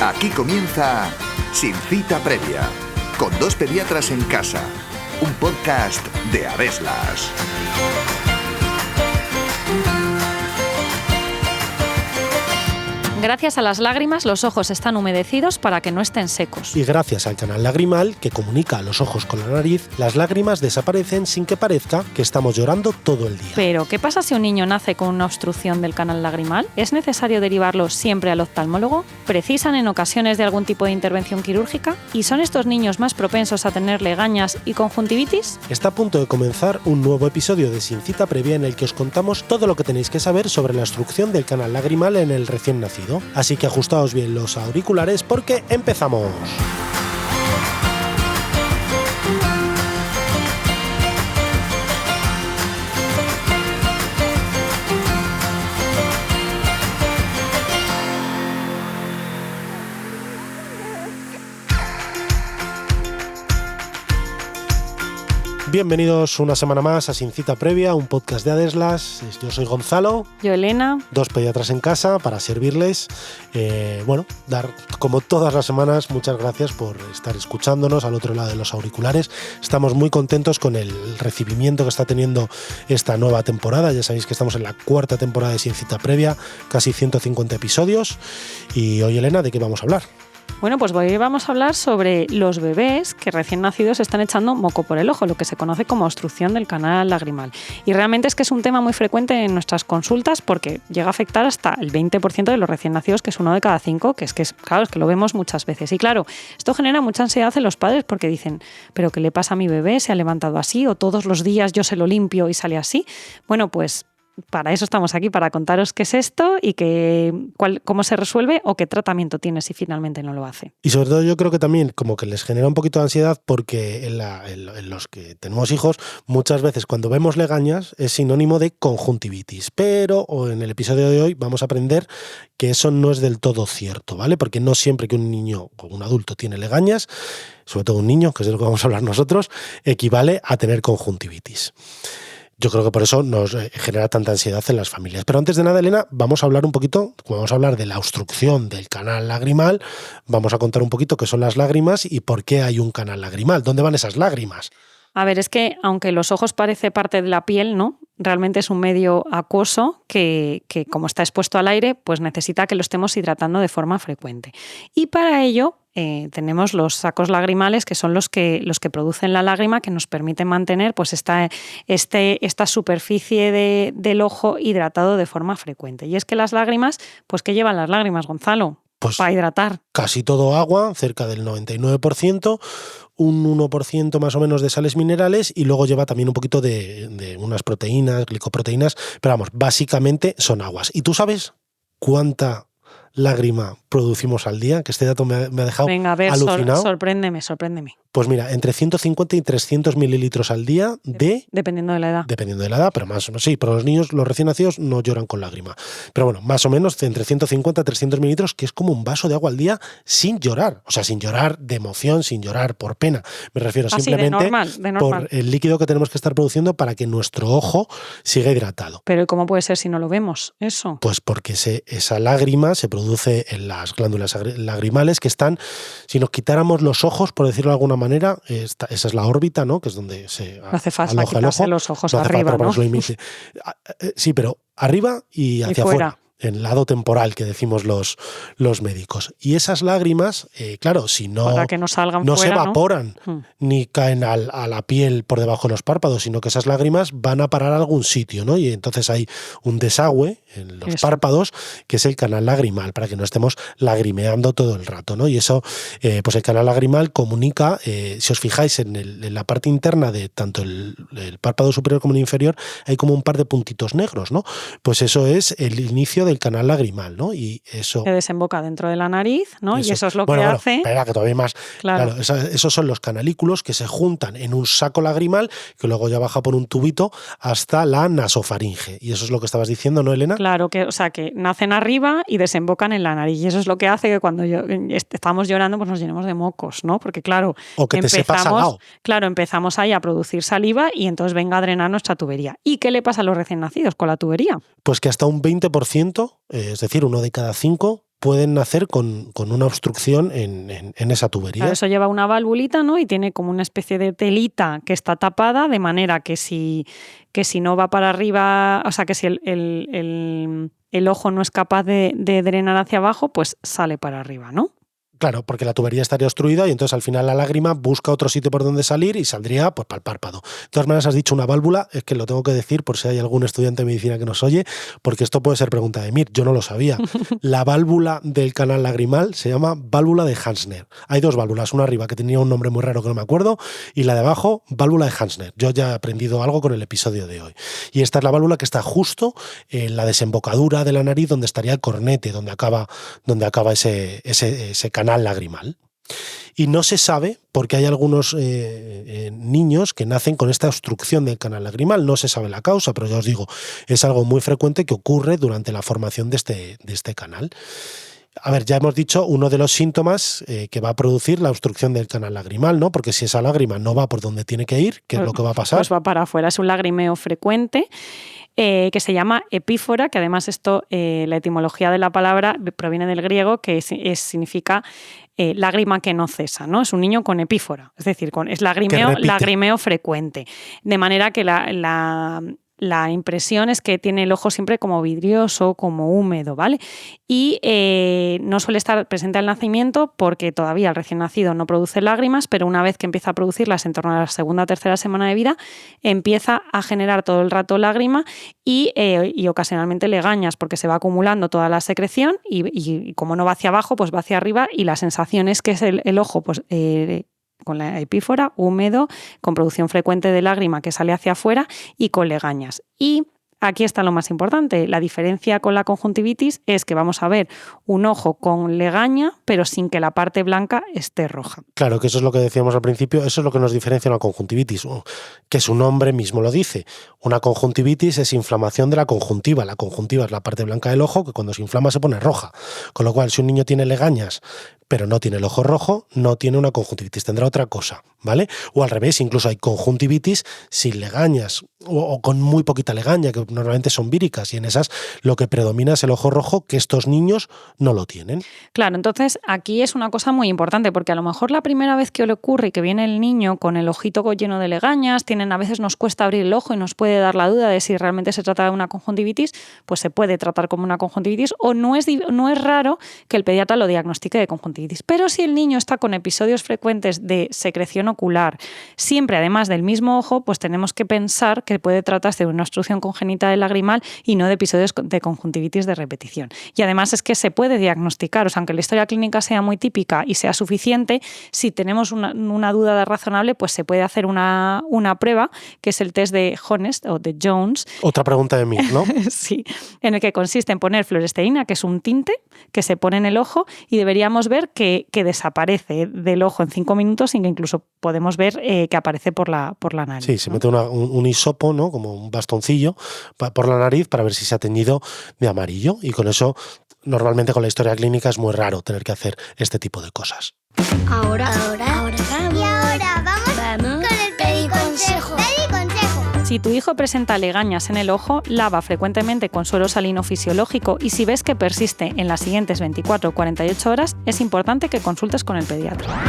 Aquí comienza Sin Cita Previa, con dos pediatras en casa, un podcast de Adeslas. Gracias a las lágrimas, los ojos están humedecidos para que no estén secos. Y gracias al canal lagrimal, que comunica a los ojos con la nariz, las lágrimas desaparecen sin que parezca que estamos llorando todo el día. Pero, ¿qué pasa si un niño nace con una obstrucción del canal lagrimal? ¿Es necesario derivarlo siempre al oftalmólogo? ¿Precisan en ocasiones de algún tipo de intervención quirúrgica? ¿Y son estos niños más propensos a tener legañas y conjuntivitis? Está a punto de comenzar un nuevo episodio de Sin Cita Previa en el que os contamos todo lo que tenéis que saber sobre la obstrucción del canal lagrimal en el recién nacido. Así que ajustaos bien los auriculares porque empezamos. Bienvenidos una semana más a Sin Cita Previa, un podcast de Adeslas. Yo soy Gonzalo. Yo, Elena. Dos pediatras en casa para servirles. Dar, como todas las semanas, muchas gracias por estar escuchándonos al otro lado de los auriculares. Estamos muy contentos con el recibimiento que está teniendo esta nueva temporada. Ya sabéis que estamos en la cuarta temporada de Sin Cita Previa, casi 150 episodios. Y hoy, Elena, ¿de qué vamos a hablar? Bueno, pues hoy vamos a hablar sobre los bebés que recién nacidos están echando moco por el ojo, lo que se conoce como obstrucción del canal lagrimal. Y realmente es que es un tema muy frecuente en nuestras consultas porque llega a afectar hasta el 20% de los recién nacidos, que es uno de cada 5, que es que lo vemos muchas veces. Y claro, esto genera mucha ansiedad en los padres porque dicen, ¿pero qué le pasa a mi bebé? ¿Se ha levantado así? ¿O todos los días yo se lo limpio y sale así? Bueno, pues para eso estamos aquí, para contaros qué es esto y cómo se resuelve o qué tratamiento tiene si finalmente no lo hace. Y sobre todo yo creo que también como que les genera un poquito de ansiedad porque en los que tenemos hijos muchas veces cuando vemos legañas es sinónimo de conjuntivitis. Pero en el episodio de hoy vamos a aprender que eso no es del todo cierto, ¿vale? Porque no siempre que un niño o un adulto tiene legañas, sobre todo un niño, que es de lo que vamos a hablar nosotros, equivale a tener conjuntivitis. Yo creo que por eso nos genera tanta ansiedad en las familias. Pero antes de nada, Elena, vamos a hablar de la obstrucción del canal lagrimal, vamos a contar un poquito qué son las lágrimas y por qué hay un canal lagrimal. ¿Dónde van esas lágrimas? A ver, es que aunque los ojos parece parte de la piel, ¿no? Realmente es un medio acuoso que como está expuesto al aire, pues necesita que lo estemos hidratando de forma frecuente. Y para ello tenemos los sacos lagrimales, que son los que producen la lágrima, que nos permiten mantener pues esta superficie del ojo hidratado de forma frecuente. Y es que las lágrimas, pues ¿qué llevan las lágrimas, Gonzalo? Pues para hidratar. Casi todo agua, cerca del 99%, un 1% más o menos de sales minerales y luego lleva también un poquito de unas proteínas, glicoproteínas, pero vamos, básicamente son aguas. ¿Y tú sabes cuánta lágrima producimos al día? Que este dato me ha dejado alucinado. Sorpréndeme. Pues mira, entre 150 y 300 mililitros al día Dependiendo de la edad. Dependiendo de la edad, pero más o menos sí, pero los niños, los recién nacidos, no lloran con lágrima. Pero bueno, más o menos entre 150 y 300 mililitros, que es como un vaso de agua al día sin llorar. O sea, sin llorar de emoción, sin llorar por pena. Me refiero simplemente de normal. Por el líquido que tenemos que estar produciendo para que nuestro ojo siga hidratado. Pero ¿cómo puede ser si no lo vemos eso? Pues porque esa lágrima se produce en las glándulas lagrimales que están, si nos quitáramos los ojos, por decirlo de alguna manera, esa es la órbita, ¿no? Que es donde se no hace falta quitarse los ojos arriba, ¿no? Sí, pero arriba y hacia afuera. En el lado temporal que decimos los médicos. Y esas lágrimas, claro, si no, no se evaporan ni caen a la piel por debajo de los párpados, sino que esas lágrimas van a parar a algún sitio, ¿no? Y entonces hay un desagüe en los párpados, que es el canal lagrimal, para que no estemos lagrimeando todo el rato, ¿no? Y eso, pues el canal lagrimal comunica, si os fijáis en la parte interna de tanto el párpado superior como el inferior, hay como un par de puntitos negros, ¿no? Pues eso es el inicio del canal lagrimal, ¿no? Y eso que desemboca dentro de la nariz, ¿no? Y eso es lo que hace. Espera, que todavía más. Claro, esos son los canalículos que se juntan en un saco lagrimal que luego ya baja por un tubito hasta la nasofaringe. Y eso es lo que estabas diciendo, ¿no, Elena? Claro, que nacen arriba y desembocan en la nariz. Y eso es lo que hace que cuando estamos llorando, pues nos llenemos de mocos, ¿no? Porque claro, o que te sepa salado. Claro, empezamos ahí a producir saliva y entonces venga a drenar nuestra tubería. ¿Y qué le pasa a los recién nacidos con la tubería? Pues que hasta un 20%, es decir, 1 de cada 5, pueden nacer con una obstrucción en esa tubería. Claro, eso lleva una valvulita, ¿no? Y tiene como una especie de telita que está tapada, de manera que si no va para arriba, o sea, que si el ojo no es capaz de drenar hacia abajo, pues sale para arriba, ¿no? Claro, porque la tubería estaría obstruida y entonces al final la lágrima busca otro sitio por donde salir y saldría pues para el párpado. De todas maneras, has dicho una válvula, es que lo tengo que decir por si hay algún estudiante de medicina que nos oye, porque esto puede ser pregunta de Mir, yo no lo sabía. La válvula del canal lagrimal se llama válvula de Hansner. Hay dos válvulas, una arriba que tenía un nombre muy raro que no me acuerdo y la de abajo, válvula de Hansner. Yo ya he aprendido algo con el episodio de hoy. Y esta es la válvula que está justo en la desembocadura de la nariz donde estaría el cornete, donde acaba ese canal lagrimal. Y no se sabe porque hay algunos niños que nacen con esta obstrucción del canal lagrimal. No se sabe la causa, pero ya os digo, es algo muy frecuente que ocurre durante la formación de este canal. A ver, ya hemos dicho uno de los síntomas que va a producir la obstrucción del canal lagrimal, ¿no? Porque si esa lágrima no va por donde tiene que ir, ¿qué es lo que va a pasar? Pues va para afuera, es un lagrimeo frecuente. Que se llama epífora, que además esto, la etimología de la palabra proviene del griego, que significa lágrima que no cesa, ¿no? Es un niño con epífora, es decir, es lagrimeo frecuente. De manera que la impresión es que tiene el ojo siempre como vidrioso, como húmedo, ¿vale? Y no suele estar presente al nacimiento porque todavía el recién nacido no produce lágrimas, pero una vez que empieza a producirlas en torno a la segunda o tercera semana de vida, empieza a generar todo el rato lágrima y ocasionalmente legañas, porque se va acumulando toda la secreción y como no va hacia abajo, pues va hacia arriba y la sensación es que es el ojo, pues con la epífora, húmedo, con producción frecuente de lágrima que sale hacia afuera y con legañas. Y aquí está lo más importante. La diferencia con la conjuntivitis es que vamos a ver un ojo con legaña, pero sin que la parte blanca esté roja. Claro, que eso es lo que decíamos al principio, eso es lo que nos diferencia una conjuntivitis, que su nombre mismo lo dice. Una conjuntivitis es inflamación de la conjuntiva. La conjuntiva es la parte blanca del ojo que cuando se inflama se pone roja. Con lo cual, si un niño tiene legañas pero no tiene el ojo rojo, no tiene una conjuntivitis, tendrá otra cosa, ¿vale? O al revés, incluso hay conjuntivitis sin legañas o con muy poquita legaña, que normalmente son víricas, y en esas lo que predomina es el ojo rojo, que estos niños no lo tienen. Claro, entonces aquí es una cosa muy importante, porque a lo mejor la primera vez que le ocurre que viene el niño con el ojito lleno de legañas, a veces nos cuesta abrir el ojo y nos puede dar la duda de si realmente se trata de una conjuntivitis, pues se puede tratar como una conjuntivitis, o no es raro que el pediatra lo diagnostique de conjuntivitis. Pero si el niño está con episodios frecuentes de secreción ocular, siempre además del mismo ojo, pues tenemos que pensar que puede tratarse de una obstrucción congénita del lagrimal y no de episodios de conjuntivitis de repetición. Y además es que se puede diagnosticar, o sea, aunque la historia clínica sea muy típica y sea suficiente, si tenemos una duda razonable, pues se puede hacer una prueba, que es el test de Honest o de Jones. Otra pregunta de mí, ¿no? Sí, en el que consiste en poner fluoresceína, que es un tinte que se pone en el ojo, y deberíamos ver que desaparece del ojo en 5 minutos y que incluso podemos ver que aparece por la nariz. Sí, se mete un hisopo, ¿no? Como un bastoncillo por la nariz para ver si se ha teñido de amarillo, y con eso normalmente con la historia clínica es muy raro tener que hacer este tipo de cosas. Ahora vamos. Y ahora vamos con el pediconsejo. Si tu hijo presenta legañas en el ojo, lava frecuentemente con suero salino fisiológico, y si ves que persiste en las siguientes 24 o 48 horas, es importante que consultes con el pediatra.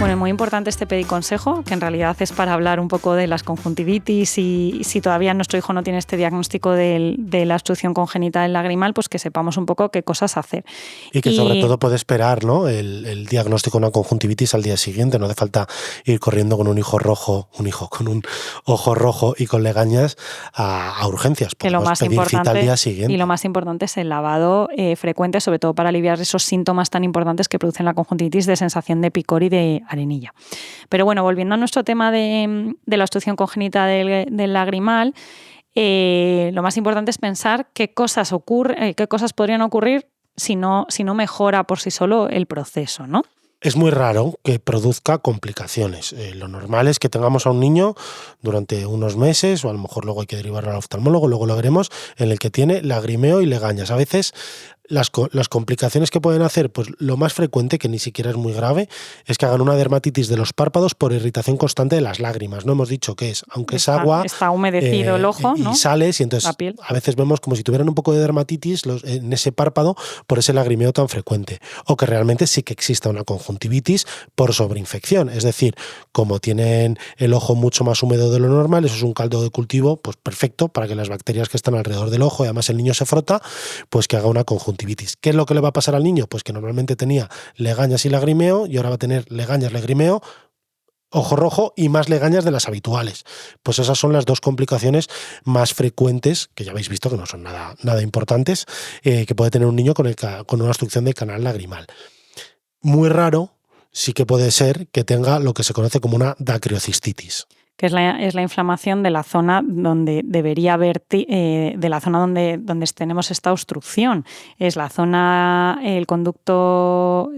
Bueno, muy importante este pediconsejo, que en realidad es para hablar un poco de las conjuntivitis, y si todavía nuestro hijo no tiene este diagnóstico de la obstrucción congénita del lagrimal, pues que sepamos un poco qué cosas hacer. Y que sobre todo puede esperar, ¿no? el diagnóstico de una conjuntivitis al día siguiente. No hace falta ir corriendo con un hijo con un ojo rojo y con legañas a urgencias. Podemos pedir cita al día siguiente. Y lo más importante es el lavado frecuente, sobre todo para aliviar esos síntomas tan importantes que producen la conjuntivitis de sensación de picor y de arenilla. Pero bueno, volviendo a nuestro tema de la obstrucción congénita del lagrimal, lo más importante es pensar qué cosas podrían ocurrir si no mejora por sí solo el proceso, ¿no? Es muy raro que produzca complicaciones. Lo normal es que tengamos a un niño durante unos meses, o a lo mejor luego hay que derivarlo al oftalmólogo, luego lo veremos, en el que tiene lagrimeo y legañas. A veces Las complicaciones que pueden hacer, pues lo más frecuente, que ni siquiera es muy grave, es que hagan una dermatitis de los párpados por irritación constante de las lágrimas. No hemos dicho qué es, aunque es agua. Está humedecido el ojo, ¿no? Y sales, y entonces a veces vemos como si tuvieran un poco de dermatitis en ese párpado por ese lagrimeo tan frecuente. O que realmente sí que exista una conjuntivitis por sobreinfección. Es decir, como tienen el ojo mucho más húmedo de lo normal, eso es un caldo de cultivo pues perfecto para que las bacterias que están alrededor del ojo, y además el niño se frota, pues que haga una conjuntivitis. ¿Qué es lo que le va a pasar al niño? Pues que normalmente tenía legañas y lagrimeo y ahora va a tener legañas, lagrimeo, ojo rojo y más legañas de las habituales. Pues esas son las dos complicaciones más frecuentes, que ya habéis visto que no son nada importantes, que puede tener un niño con una obstrucción del canal lagrimal. Muy raro sí que puede ser que tenga lo que se conoce como una dacriocistitis, que es la inflamación de la zona donde debería haber, de la zona donde tenemos esta obstrucción. Es la zona, el conducto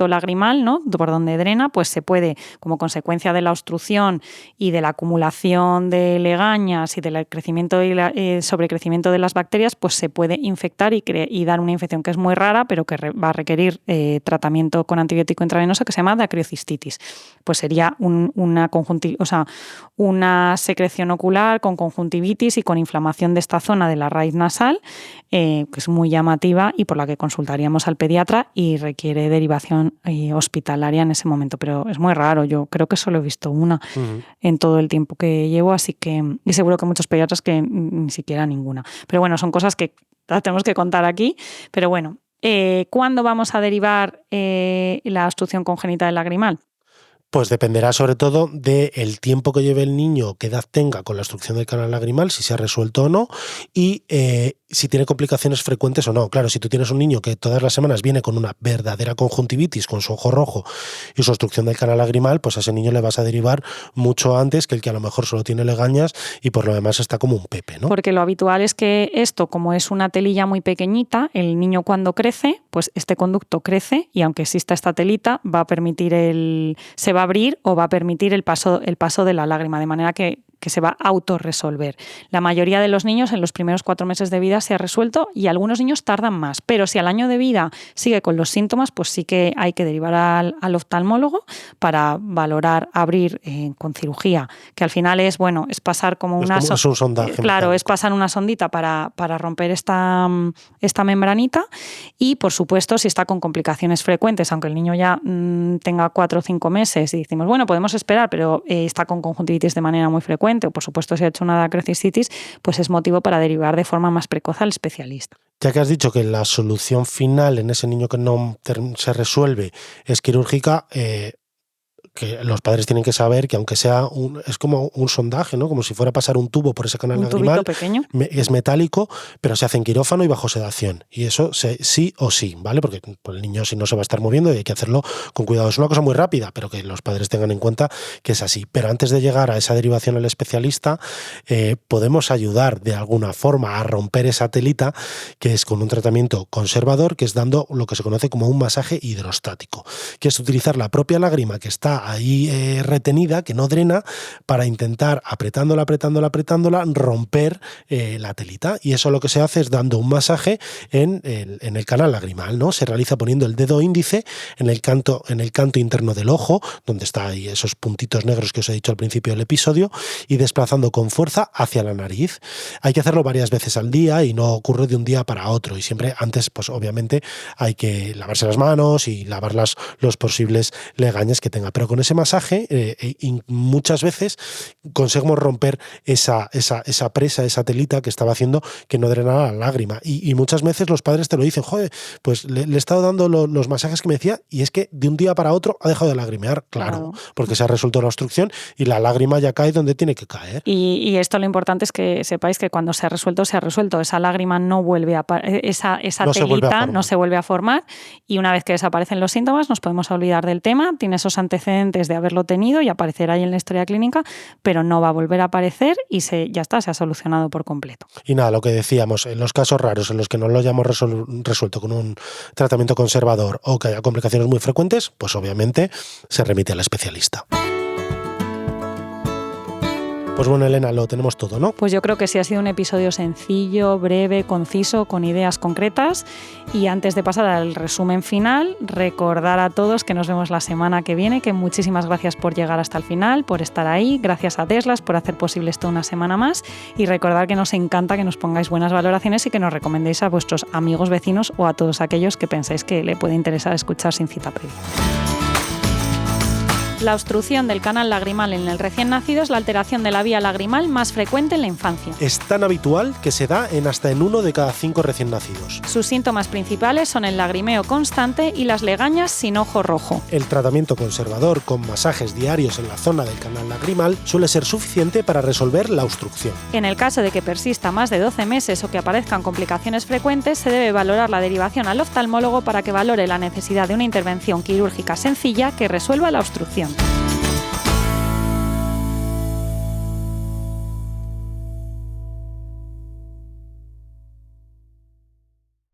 lagrimal, ¿no? Por donde drena, pues se puede, como consecuencia de la obstrucción y de la acumulación de legañas y del crecimiento y sobrecrecimiento de las bacterias, pues se puede infectar y dar una infección que es muy rara, pero que va a requerir tratamiento con antibiótico intravenoso, que se llama dacriocistitis. Pues sería una secreción ocular con conjuntivitis y con inflamación de esta zona de la raíz nasal, que es muy llamativa y por la que consultaríamos al pediatra y requiere derivación hospitalaria en ese momento. Pero es muy raro, yo creo que solo he visto una en todo el tiempo que llevo, y seguro que muchos pediatras que ni siquiera ninguna. Pero bueno, son cosas que tenemos que contar aquí. Pero bueno, ¿cuándo vamos a derivar la obstrucción congénita del lagrimal? Pues dependerá sobre todo del tiempo que lleve el niño, qué edad tenga con la obstrucción del canal lagrimal, si se ha resuelto o no, y si tiene complicaciones frecuentes o no. Claro, si tú tienes un niño que todas las semanas viene con una verdadera conjuntivitis, con su ojo rojo y su obstrucción del canal lagrimal, pues a ese niño le vas a derivar mucho antes que el que a lo mejor solo tiene legañas y por lo demás está como un pepe, ¿no? Porque lo habitual es que esto, como es una telilla muy pequeñita, el niño cuando crece, pues este conducto crece y aunque exista esta telita, va a permitir se va a abrir o va a permitir el paso de la lágrima, de manera que se va a autorresolver. La mayoría de los niños en los primeros 4 meses de vida se ha resuelto y algunos niños tardan más, pero si al año de vida sigue con los síntomas, pues sí que hay que derivar al oftalmólogo para valorar abrir con cirugía, que al final es pasar como una es un sondaje. Claro, es pasar una sondita para romper esta membranita y, por supuesto, si está con complicaciones frecuentes, aunque el niño ya tenga 4 o 5 meses y decimos, bueno, podemos esperar, pero está con conjuntivitis de manera muy frecuente, o por supuesto si ha hecho una dacriocistitis, pues es motivo para derivar de forma más precoz al especialista. Ya que has dicho que la solución final en ese niño que no se resuelve es quirúrgica, que los padres tienen que saber que aunque sea es como un sondaje, ¿no? Como si fuera a pasar un tubo por ese canal lagrimal, pequeño. Es metálico, pero se hace en quirófano y bajo sedación. Y eso sí o sí, ¿vale? Porque el niño si no se va a estar moviendo y hay que hacerlo con cuidado. Es una cosa muy rápida, pero que los padres tengan en cuenta que es así. Pero antes de llegar a esa derivación al especialista, podemos ayudar de alguna forma a romper esa telita, que es con un tratamiento conservador, que es dando lo que se conoce como un masaje hidrostático, que es utilizar la propia lágrima que está ahí retenida, que no drena, para intentar apretándola, romper la telita. Y eso lo que se hace es dando un masaje en el canal lagrimal, ¿no? Se realiza poniendo el dedo índice en el canto interno del ojo, donde está ahí esos puntitos negros que os he dicho al principio del episodio, y desplazando con fuerza hacia la nariz. Hay que hacerlo varias veces al día y no ocurre de un día para otro. Y siempre antes, pues obviamente, hay que lavarse las manos y lavar los posibles legañas que tenga. Pero con ese masaje muchas veces conseguimos romper esa presa, esa telita que estaba haciendo que no drenara la lágrima. Y muchas veces los padres te lo dicen, joder, pues le he estado dando los masajes que me decía y es que de un día para otro ha dejado de lagrimear, claro, porque se ha resuelto la obstrucción y la lágrima ya cae donde tiene que caer. Y esto lo importante es que sepáis que cuando se ha resuelto, esa lágrima no vuelve a esa telita no se vuelve a formar y una vez que desaparecen los síntomas nos podemos olvidar del tema, tiene esos antecedentes de haberlo tenido y aparecer ahí en la historia clínica, pero no va a volver a aparecer y ya está, se ha solucionado por completo. Y nada, lo que decíamos, en los casos raros en los que no lo hayamos resuelto con un tratamiento conservador o que haya complicaciones muy frecuentes, pues obviamente se remite al especialista. Pues bueno, Elena, lo tenemos todo, ¿no? Pues yo creo que sí ha sido un episodio sencillo, breve, conciso, con ideas concretas. Y antes de pasar al resumen final, recordar a todos que nos vemos la semana que viene, que muchísimas gracias por llegar hasta el final, por estar ahí, gracias a Teslas por hacer posible esto una semana más, y recordar que nos encanta que nos pongáis buenas valoraciones y que nos recomendéis a vuestros amigos, vecinos o a todos aquellos que pensáis que le puede interesar escuchar Sin Cita Previa. La obstrucción del canal lagrimal en el recién nacido es la alteración de la vía lagrimal más frecuente en la infancia. Es tan habitual que se da hasta en 1 de cada 5 recién nacidos. Sus síntomas principales son el lagrimeo constante y las legañas sin ojo rojo. El tratamiento conservador con masajes diarios en la zona del canal lagrimal suele ser suficiente para resolver la obstrucción. En el caso de que persista más de 12 meses o que aparezcan complicaciones frecuentes, se debe valorar la derivación al oftalmólogo para que valore la necesidad de una intervención quirúrgica sencilla que resuelva la obstrucción.